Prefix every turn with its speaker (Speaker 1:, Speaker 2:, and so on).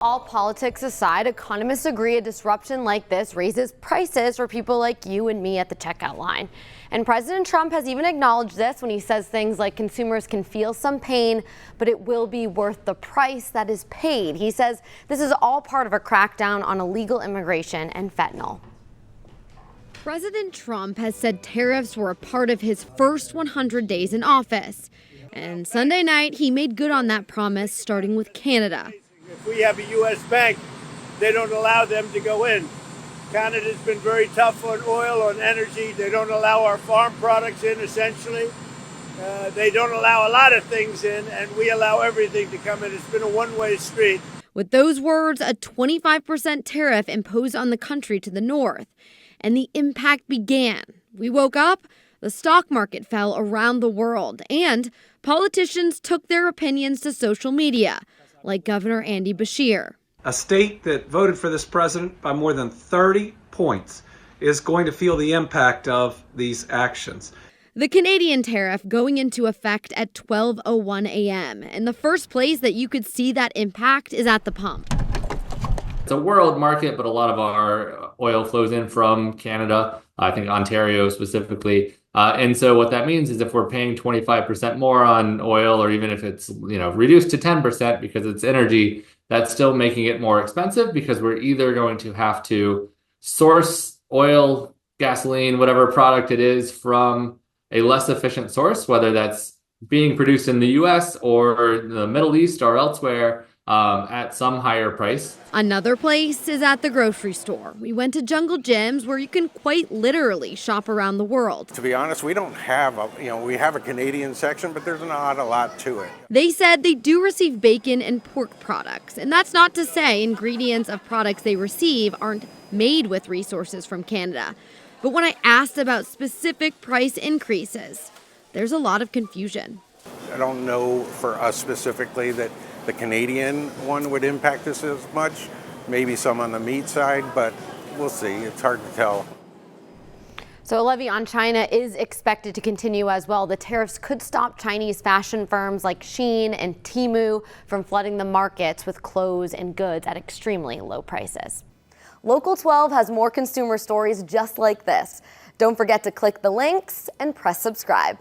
Speaker 1: All politics aside, economists agree a disruption like this raises prices for people like you and me at the checkout line. And President Trump has even acknowledged this when he says things like consumers can feel some pain, but it will be worth the price that is paid. He says this is all part of a crackdown on illegal immigration and fentanyl. President Trump has said tariffs were a part of his first 100 days in office. And Sunday night, he made good on that promise, starting with Canada.
Speaker 2: If we have a U.S. bank, they don't allow them to go in. Canada's been very tough on oil, on energy. They don't allow our farm products in, essentially. They don't allow a lot of things in, and we allow everything to come in. It's been a one-way street.
Speaker 1: With those words, a 25% tariff imposed on the country to the north. And the impact began. We woke up, the stock market fell around the world, and politicians took their opinions to social media, like Governor Andy Beshear.
Speaker 3: A state that voted for this president by more than 30 points is going to feel the impact of these actions.
Speaker 1: The Canadian tariff going into effect at 12:01 a.m. And the first place that you could see that impact is at the pump.
Speaker 4: It's a world market, but a lot of our oil flows in from Canada, I think Ontario specifically. And so what that means is if we're paying 25% more on oil, or even if it's reduced to 10% because it's energy, that's still making it more expensive because we're either going to have to source oil, gasoline, whatever product it is from a less efficient source, whether that's being produced in the US or the Middle East or elsewhere, at some higher price.
Speaker 1: Another place is at the grocery store. We went to Jungle Gyms, where you can quite literally shop around the world.
Speaker 5: To be honest, we don't have we have a Canadian section, but there's not a lot to it.
Speaker 1: They said they do receive bacon and pork products, and that's not to say ingredients of products they receive aren't made with resources from Canada. But when I asked about specific price increases, there's a lot of confusion.
Speaker 5: I don't know for us specifically that the Canadian one would impact us as much, maybe some on the meat side, but we'll see. It's hard to tell.
Speaker 1: So a levy on China is expected to continue as well. The tariffs could stop Chinese fashion firms like Shein and Temu from flooding the markets with clothes and goods at extremely low prices. Local 12 has more consumer stories just like this. Don't forget to click the links and press subscribe.